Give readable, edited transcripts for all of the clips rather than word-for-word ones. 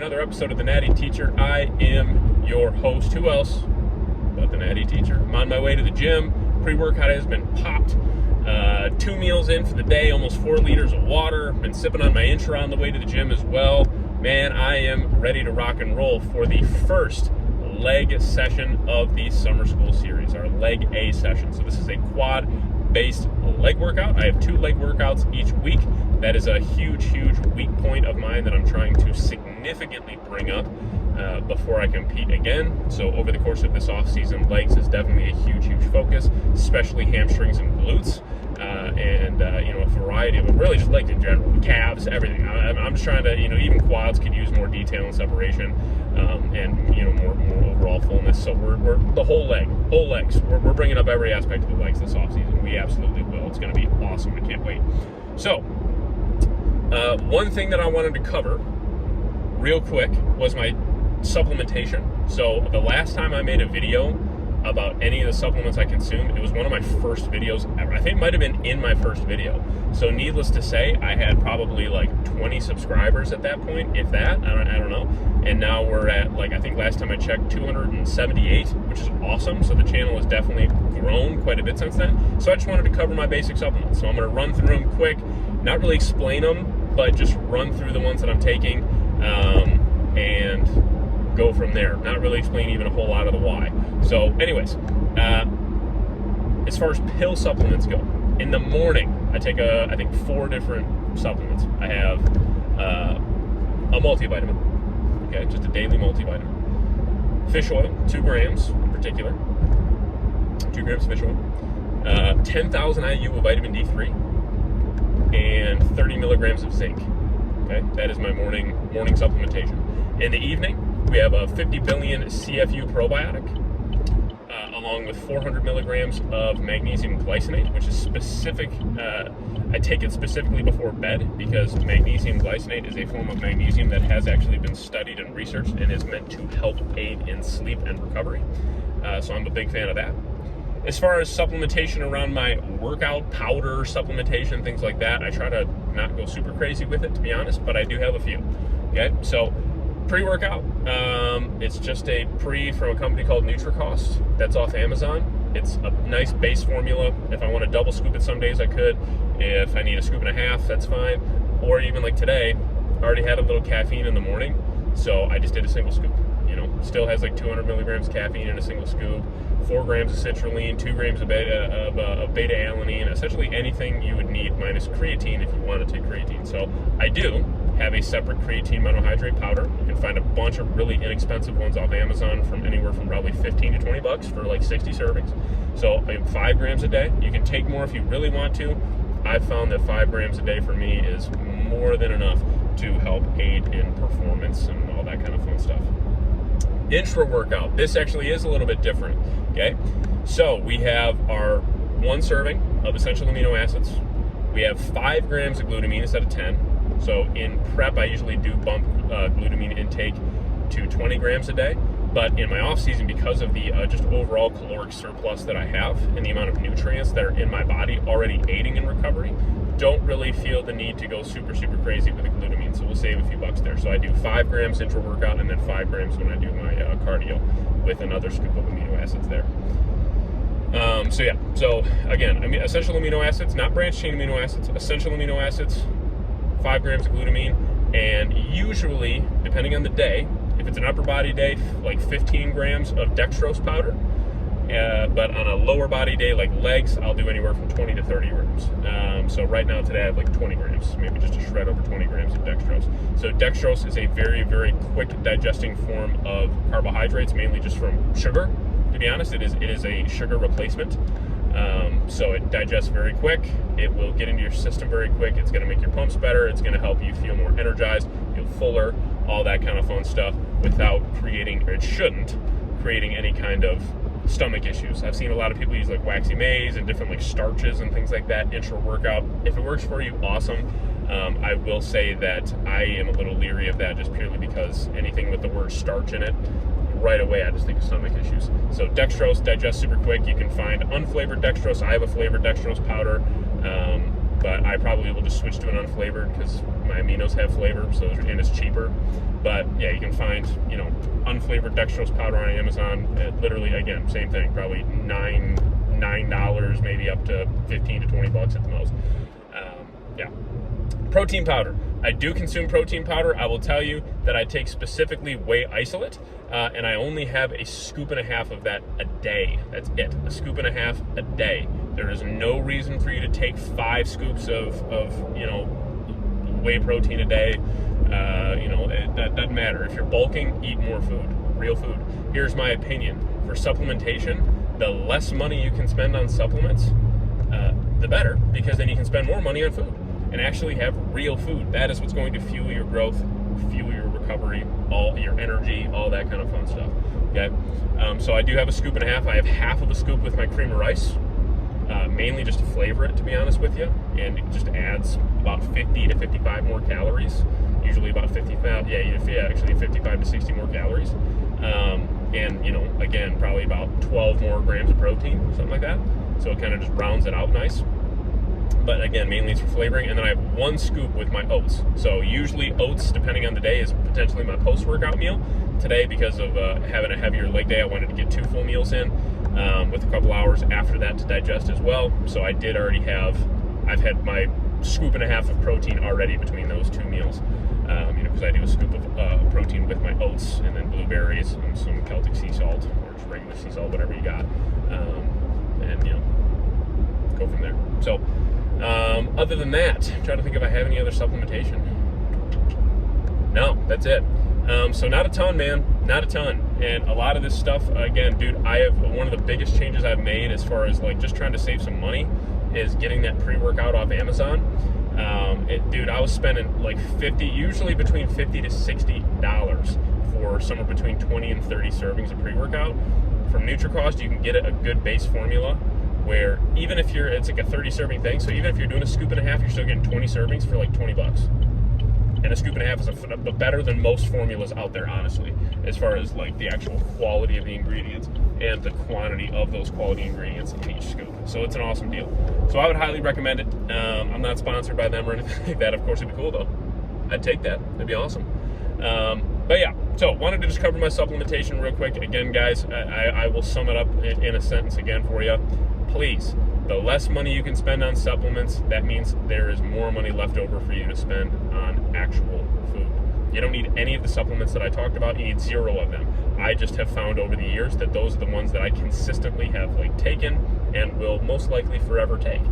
another episode of The Natty Teacher. I am your host. Who else but The Natty Teacher? I'm on my way to the gym. Pre-workout has been popped. 2 meals in for the day, almost 4 liters of water. Been sipping on my Intra on the way to the gym as well. Man, I am ready to rock and roll for the first leg session of the summer school series, our leg A session. So this is a quad-based leg workout. I have 2 leg workouts each week. That is a huge weak point of mine that I'm trying to significantly bring up before I compete again. So over the course of this off-season, legs is definitely a huge focus, especially hamstrings and glutes, and a variety of them, really just legs in general, calves, everything. I'm just trying to, even quads could use more detail and separation, and more overall fullness. So we're the whole legs. We're bringing up every aspect of the legs this off-season. We absolutely will. It's going to be awesome. I can't wait. So one thing that I wanted to cover real quick was my supplementation. So the last time I made a video about any of the supplements I consumed, it was one of my first videos ever. I think it might have been in my first video. So needless to say, I had probably like 20 subscribers at that point, if that, I don't know. And now we're at, I think last time I checked, 278, which is awesome. So the channel has definitely grown quite a bit since then. So I just wanted to cover my basic supplements. So I'm gonna run through them quick, not really explain them, but just run through the ones that I'm taking, and go from there. Not really explain even a whole lot of the why. So anyways, as far as pill supplements go, in the morning, I take I think 4 different supplements. I have a multivitamin, okay, just a daily multivitamin. Fish oil, 2 grams in particular. 2 grams of fish oil. 10,000 IU of vitamin D3 and 30 milligrams of zinc. Okay, that is my morning supplementation. In the evening, we have a 50 billion CFU probiotic, along with 400 milligrams of magnesium glycinate, which is specific. I take it specifically before bed because magnesium glycinate is a form of magnesium that has actually been studied and researched and is meant to help aid in sleep and recovery. So I'm a big fan of that. As far as supplementation around my workout, powder supplementation, things like that, I try to not go super crazy with it, to be honest, but I do have a few. Okay, so pre-workout, it's just a pre from a company called NutriCost that's off Amazon. It's a nice base formula. If I want to double scoop it some days, I could. If I need a scoop and a half, that's fine. Or even like today, I already had a little caffeine in the morning, so I just did a single scoop. Still has like 200 milligrams caffeine in a single scoop, 4 grams of citrulline, 2 grams of beta-alanine, essentially anything you would need minus creatine if you want to take creatine. So I do have a separate creatine monohydrate powder. You can find a bunch of really inexpensive ones off Amazon from anywhere from probably 15 to 20 bucks for like 60 servings. So I have 5 grams a day. You can take more if you really want to. I've found that 5 grams a day for me is more than enough to help aid in performance and all that kind of fun stuff. Intra workout. This actually is a little bit different. Okay, so we have our 1 serving of essential amino acids. We have 5 grams of glutamine instead of 10. So in prep, I usually do bump glutamine intake to 20 grams a day. But in my off season, because of the just overall caloric surplus that I have and the amount of nutrients that are in my body already aiding in recovery, don't really feel the need to go super crazy with the glutamine. So we'll save a few bucks there. So I do 5 grams intra workout and then 5 grams when I do my cardio with another scoop of amino acids there. So again, essential amino acids, not branched chain amino acids, essential amino acids, 5 grams of glutamine, and usually, depending on the day, if it's an upper body day, like 15 grams of dextrose powder. But on a lower body day, like legs, I'll do anywhere from 20 to 30 grams. So right now today I have like 20 grams, maybe just a shred over 20 grams of dextrose. So dextrose is a very quick digesting form of carbohydrates, mainly just from sugar. To be honest, it is a sugar replacement. So it digests very quick. It will get into your system very quick. It's going to make your pumps better. It's going to help you feel more energized, feel fuller, all that kind of fun stuff without creating, or it shouldn't, creating any kind of stomach issues. I've seen a lot of people use like waxy maize and different like starches and things like that intra workout. If it works for you, awesome. I will say that I am a little leery of that just purely because anything with the word starch in it, right away I just think of stomach issues. So dextrose digests super quick. You can find unflavored dextrose. I have a flavored dextrose powder, but I probably will just switch to an unflavored because my aminos have flavor, and it's cheaper. But yeah, you can find, unflavored dextrose powder on Amazon. Literally, again, same thing, probably $9, maybe up to 15 to 20 bucks at the most. Yeah. Protein powder. I do consume protein powder. I will tell you that I take specifically whey isolate, and I only have a scoop and a half of that a day. That's it. A scoop and a half a day. There is no reason for you to take 5 scoops of whey protein a day. That doesn't matter. If you're bulking, eat more food, real food. Here's my opinion. For supplementation, the less money you can spend on supplements, the better, because then you can spend more money on food and actually have real food. That is what's going to fuel your growth, fuel your recovery, all your energy, all that kind of fun stuff. Okay, so I do have a scoop and a half. I have half of a scoop with my cream of rice, mainly just to flavor it, to be honest with you, and it just adds about 50 to 55 more calories. Usually about 55 to 60 more calories, and again, probably about 12 more grams of protein, something like that. So it kind of just rounds it out nice. But again, mainly it's for flavoring. And then I have 1 scoop with my oats. So usually oats, depending on the day, is potentially my post-workout meal. Today, because of having a heavier leg day, I wanted to get 2 full meals in, with a couple hours after that to digest as well. So I did already I've had my scoop and a half of protein already between those 2 meals. Because I do a scoop of protein with my oats, and then blueberries and some Celtic sea salt, or just regular sea salt, whatever you got, and go from there. So other than that, I'm trying to think if I have any other supplementation. No, that's it. So not a ton, man, not a ton. And a lot of this stuff, again, dude, one of the biggest changes I've made as far as like just trying to save some money is getting that pre-workout off Amazon. Dude, I was spending like usually between $50 to $60 for somewhere between 20 and 30 servings of pre-workout. From NutriCost, you can get a good base formula where even if it's like a 30 serving thing, so even if you're doing a scoop and a half, you're still getting 20 servings for like 20 bucks. And a scoop and a half is better than most formulas out there, honestly, as far as like the actual quality of the ingredients and the quantity of those quality ingredients in each scoop. So it's an awesome deal. So I would highly recommend it. I'm not sponsored by them or anything like that. Of course, it'd be cool though. I'd take that. That'd be awesome. But yeah, so wanted to just cover my supplementation real quick. Again, guys, I will sum it up in a sentence again for you. Please, the less money you can spend on supplements, that means there is more money left over for you to spend on actual food. You don't need any of the supplements that I talked about. You need 0 of them. I just have found over the years that those are the ones that I consistently have taken and will most likely forever take.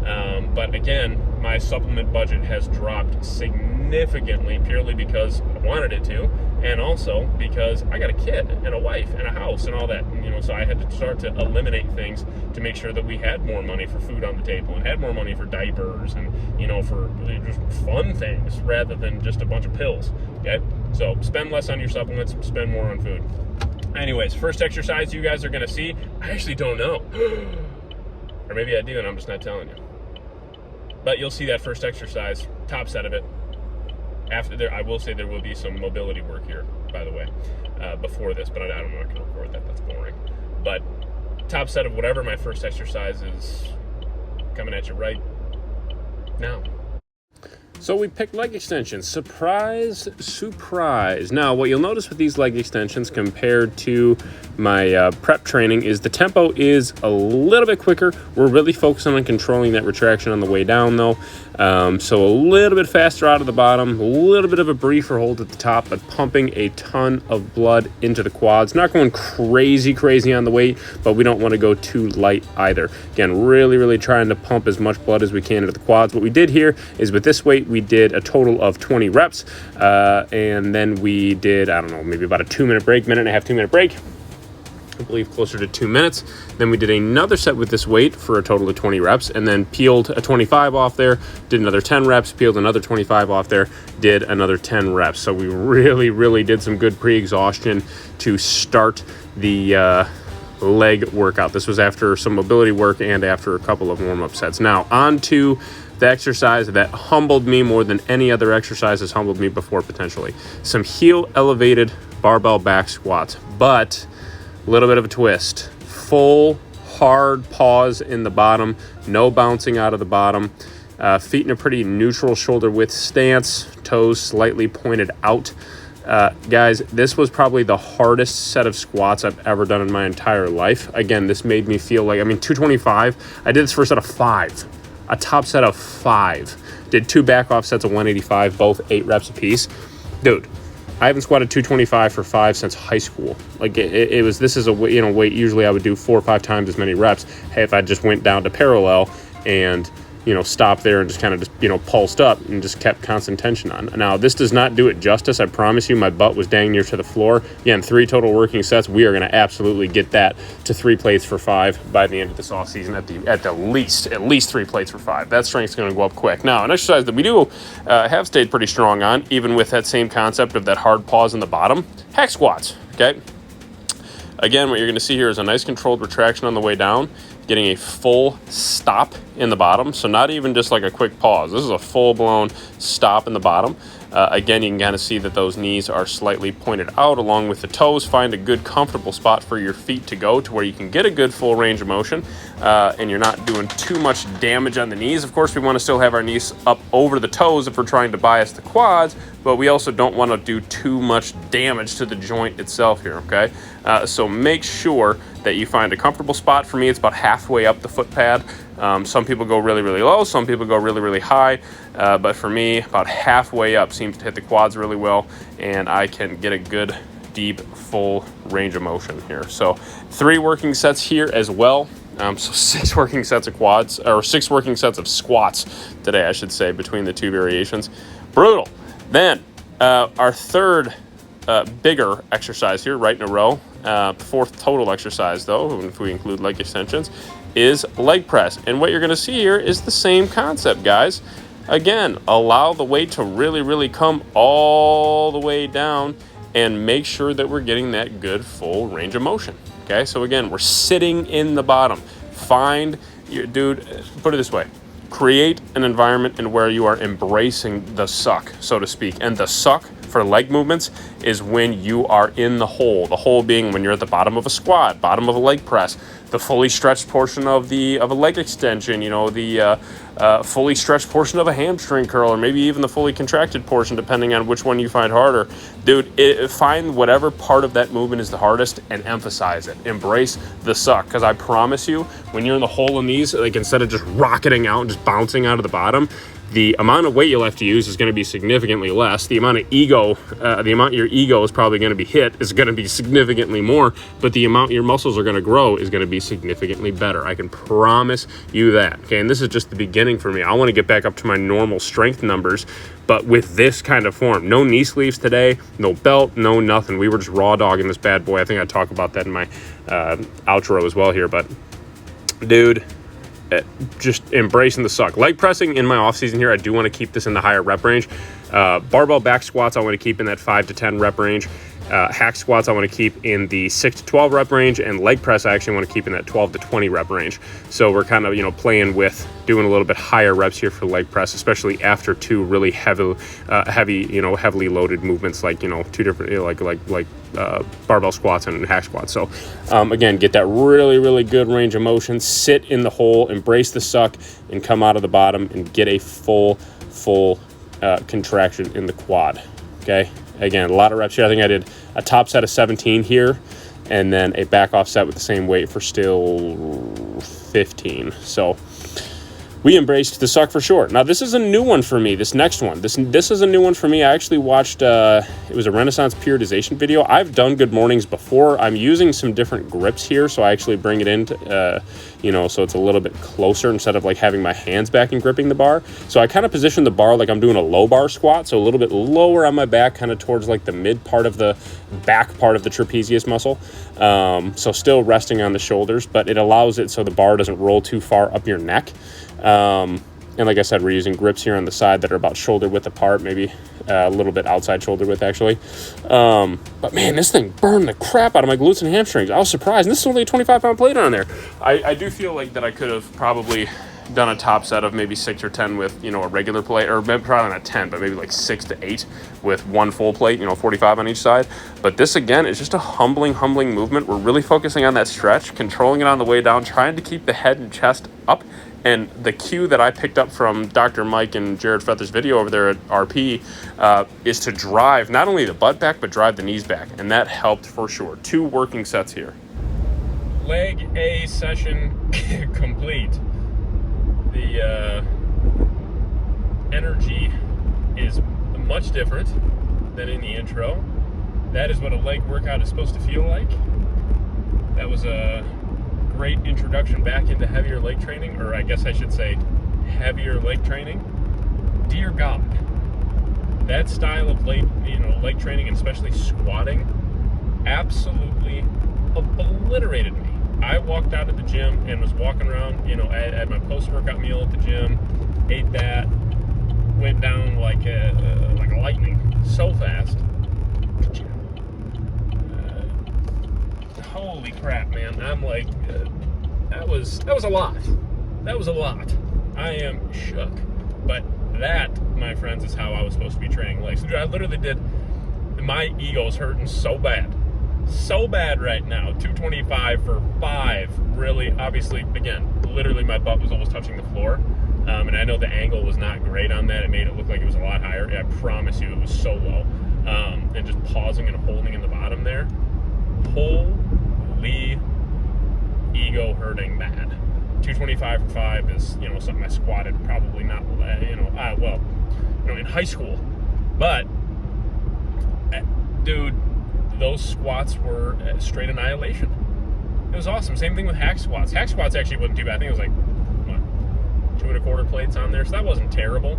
But again, my supplement budget has dropped significantly purely because I wanted it to, and also because I got a kid and a wife and a house and all that. So I had to start to eliminate things to make sure that we had more money for food on the table and had more money for diapers and, for just fun things rather than just a bunch of pills. Okay? So spend less on your supplements, spend more on food. Anyways, first exercise you guys are going to see, I actually don't know. Or maybe I do and I'm just not telling you. But you'll see that first exercise, top set of it. After there, I will say there will be some mobility work here, by the way, before this, but I don't know if I can record that. That's boring. But top set of whatever my first exercise is coming at you right now. So we picked leg extensions. Surprise, surprise. Now, what you'll notice with these leg extensions compared to my prep training is the tempo is a little bit quicker. We're really focusing on controlling that retraction on the way down, though. So a little bit faster out of the bottom, a little bit of a briefer hold at the top, but pumping a ton of blood into the quads. Not going crazy on the weight, but we don't want to go too light either. Again, really trying to pump as much blood as we can into the quads. What we did here is with this weight, we did a total of 20 reps, and then we did, I don't know, maybe about a 2-minute break, minute and a half, 2-minute break. I believe closer to 2 minutes. Then we did another set with this weight for a total of 20 reps, and then peeled a 25 off there, did another 10 reps, peeled another 25 off there, did another 10 reps. So we really did some good pre-exhaustion to start the leg workout. This was after some mobility work and after a couple of warm-up sets. Now, on to the exercise that humbled me more than any other exercise has humbled me before, potentially. Some heel elevated barbell back squats, but a little bit of a twist. Full hard pause in the bottom, no bouncing out of the bottom. Feet in a pretty neutral shoulder width stance, toes slightly pointed out. Guys, this was probably the hardest set of squats I've ever done in my entire life. Again, this made me feel like, 225. I did this for a set of 5, a top set of 5. Did 2 back off sets of 185, both 8 reps apiece. Dude, I haven't squatted 225 for 5 since high school. Like this is a weight usually I would do 4 or 5 times as many reps. Hey, if I just went down to parallel and stopped there and just kind of pulsed up and just kept constant tension on. Now, this does not do it justice. I promise you, my butt was dang near to the floor. Again, 3 total working sets. We are going to absolutely get that to 3 plates for 5 by the end of this off season. At least 3 plates for 5. That strength's going to go up quick. Now, an exercise that we do have stayed pretty strong on, even with that same concept of that hard pause in the bottom, hack squats. Okay. Again, what you're going to see here is a nice controlled retraction on the way down, getting a full stop in the bottom. So not even just like a quick pause. This is a full-blown stop in the bottom. Again, you can kind of see that those knees are slightly pointed out along with the toes. Find a good comfortable spot for your feet to go to where you can get a good full range of motion and you're not doing too much damage on the knees. Of course, we want to still have our knees up over the toes if we're trying to bias the quads, but we also don't want to do too much damage to the joint itself here, okay? So make sure that you find a comfortable spot. For me, it's about halfway up the foot pad. Some people go really, really low. Some people go really, really high. But for me, about halfway up seems to hit the quads really well, and I can get a good, deep, full range of motion here. So 3 working sets here as well. So 6 working sets of quads, or 6 working sets of squats today, I should say, between the 2 variations. Brutal. Then our third bigger exercise here, right in a row, 4th total exercise though, if we include leg extensions, is leg press. And what you're going to see here is the same concept, guys. Again, allow the weight to really, really come all the way down and make sure that we're getting that good full range of motion. Okay, so again, we're sitting in the bottom. Find your dude, put it this way. Create an environment in where you are embracing the suck, so to speak. And the suck for leg movements is when you are in the hole being when you're at the bottom of a squat, bottom of a leg press, the fully stretched portion of a leg extension, the fully stretched portion of a hamstring curl, or maybe even the fully contracted portion, depending on which one you find harder. Dude, find whatever part of that movement is the hardest and emphasize it. Embrace the suck, because I promise you, when you're in the hole in these, like instead of just rocketing out and just bouncing out of the bottom, the amount of weight you'll have to use is going to be significantly less. The amount of the amount your ego is probably going to be hit is going to be significantly more, but the amount your muscles are going to grow is going to be significantly better. I can promise you that. Okay, and this is just the beginning for me. I want to get back up to my normal strength numbers, but with this kind of form. No knee sleeves today, no belt, no nothing. We were just raw dogging this bad boy. I think I talk about that in my outro as well here, but dude, just embracing the suck. Leg pressing in my off season here, I do want to keep this in the higher rep range. Barbell back squats I want to keep in that 5 to 10 rep range. Hack squats I want to keep in the 6 to 12 rep range, and leg press I actually want to keep in that 12 to 20 rep range. So we're kind of playing with doing a little bit higher reps here for leg press, especially after 2 really heavily loaded movements like 2 different like barbell squats and hack squats. So again, get that really, really good range of motion, sit in the hole, embrace the suck, and come out of the bottom and get a full contraction in the quad. Okay, again, a lot of reps here. I think I did a top set of 17 here, and then a back off set with the same weight for still 15. So we embraced the suck for sure. Now, this is a new one for me, this next one. This is a new one for me. I actually watched, it was a Renaissance periodization video. I've done good mornings before. I'm using some different grips here, so I actually bring it in, so it's a little bit closer instead of like having my hands back and gripping the bar. So I kind of position the bar like I'm doing a low bar squat, so a little bit lower on my back, kind of towards like the mid part of the back part of the trapezius muscle. So still resting on the shoulders, but it allows it so the bar doesn't roll too far up your neck. And like I said, we're using grips here on the side that are about shoulder width apart, maybe a little bit outside shoulder width actually. But man, this thing burned the crap out of my glutes and hamstrings. I was surprised. And this is only a 25-pound plate on there. I do feel like that I could have probably done a top set of maybe 6 or 10 with, a regular plate, or maybe probably not 10, but maybe like 6 to 8 with one full plate, 45 on each side. But this, again, is just a humbling movement. We're really focusing on that stretch, controlling it on the way down, trying to keep the head and chest up And the cue that I picked up from Dr. Mike and Jared Feather's video over there at RP is to drive not only the butt back, but drive the knees back. And that helped for sure. 2 working sets here. Leg A session complete. The energy is much different than in the intro. That is what a leg workout is supposed to feel like. That was a great introduction back into heavier leg training, or I guess I should say heavier leg training. Dear God, that style of leg training, and especially squatting, absolutely obliterated me. I walked out of the gym and was walking around, I had my post-workout meal at the gym, ate that, went down like a lightning, so fast. Holy crap, man! I'm like, that was a lot. That was a lot. I am shook. But that, my friends, is how I was supposed to be training legs. I literally did. My ego's hurting so bad right now. 225 for 5. Really, obviously, again, literally my butt was almost touching the floor. And I know the angle was not great on that. It made it look like it was a lot higher. I promise you, it was so low. And just pausing and holding in the bottom there. Holy ego hurting bad. 225 for 5 is, something I squatted probably not, in high school. But, dude, those squats were straight annihilation. It was awesome. Same thing with hack squats. Hack squats actually wasn't too bad. I think it was like, 2 1/4 plates on there, so that wasn't terrible.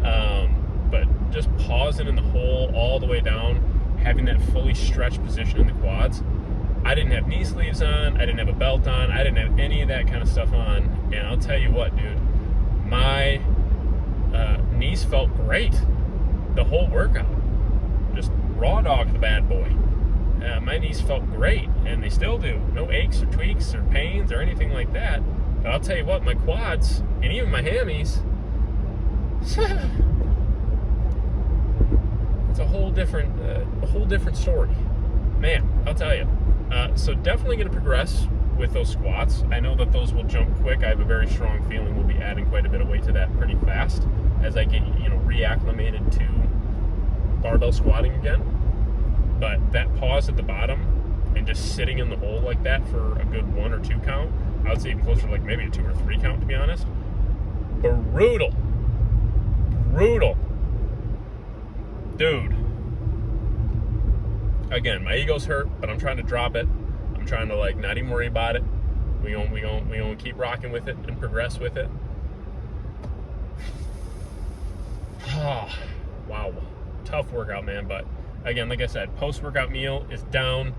But just pausing in the hole all the way down, having that fully stretched position in the quads. I didn't have knee sleeves on, I didn't have a belt on, I didn't have any of that kind of stuff on, and I'll tell you what, dude, my knees felt great the whole workout. Just raw dog the bad boy. My knees felt great, and they still do. No aches or tweaks or pains or anything like that. But I'll tell you what, my quads and even my hammies, it's a whole different story. Man, I'll tell you. So definitely going to progress with those squats. I know that those will jump quick. I have a very strong feeling we'll be adding quite a bit of weight to that pretty fast as I get, reacclimated to barbell squatting again. But that pause at the bottom and just sitting in the hole like that for a good 1 or 2 count, I would say even closer to like maybe a 2 or 3 count, to be honest. Brutal. Dude. Again, my ego's hurt, but I'm trying to drop it. I'm trying to not even worry about it. We gonna keep rocking with it and progress with it. Wow, tough workout, man. But again, like I said, post-workout meal is down.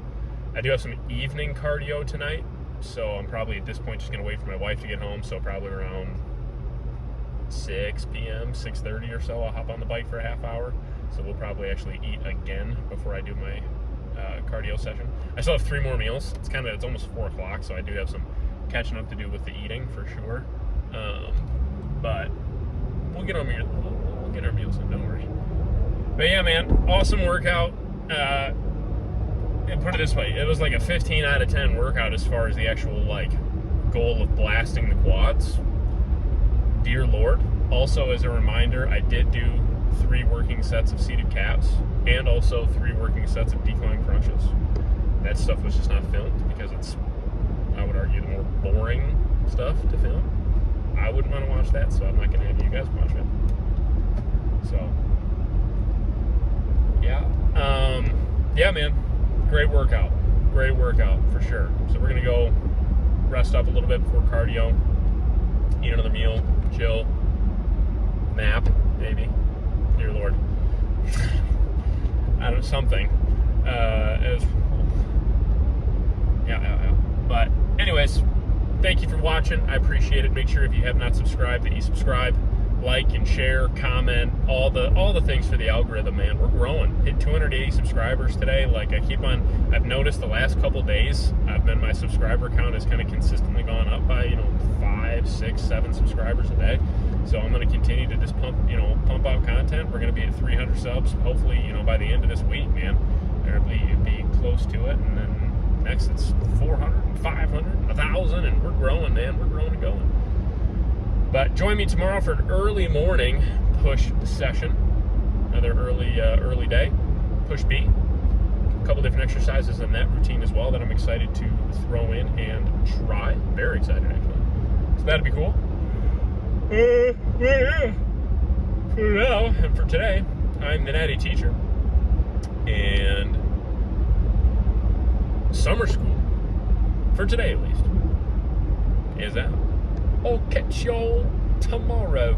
I do have some evening cardio tonight, so I'm probably at this point just gonna wait for my wife to get home. So probably around 6 p.m., 6:30 or so, I'll hop on the bike for a half hour. So we'll probably actually eat again before I do my cardio session. I still have 3 more meals. It's almost 4 o'clock, so I do have some catching up to do with the eating for sure. But we'll get our meals in, don't worry. But yeah, man, awesome workout. And put it this way, it was like a 15 out of 10 workout as far as the actual goal of blasting the quads. Dear Lord. Also, as a reminder, I did do 3 working sets of seated calves and also 3 working sets of decline crunches. That stuff was just not filmed because it's, I would argue, the more boring stuff to film. I wouldn't want to watch that, so I'm not going to have you guys watch it. So, yeah, man, great workout for sure. So we're going to go rest up a little bit before cardio, eat another meal, chill, nap, maybe. Dear Lord. I don't know, something. Yeah. But anyways, thank you for watching. I appreciate it. Make sure if you have not subscribed that you subscribe, like and share, comment, all the things for the algorithm, man. We're growing. Hit 280 subscribers today. I've noticed the last couple days, my subscriber count has kind of consistently gone up by 5, 6, 7 subscribers a day. So I'm going to continue to just pump out content. We're going to be at 300 subs, hopefully, by the end of this week, man. We'll be close to it, and then next it's 400, 500, 1,000, and we're growing, man. We're growing and going. But join me tomorrow for an early morning push session. Another early day, push B. A couple different exercises in that routine as well that I'm excited to throw in and try. Very excited, actually. So that'd be cool. But yeah, for now and for today, I'm the Natty Teacher. And summer school, for today at least, is out. I'll catch y'all tomorrow.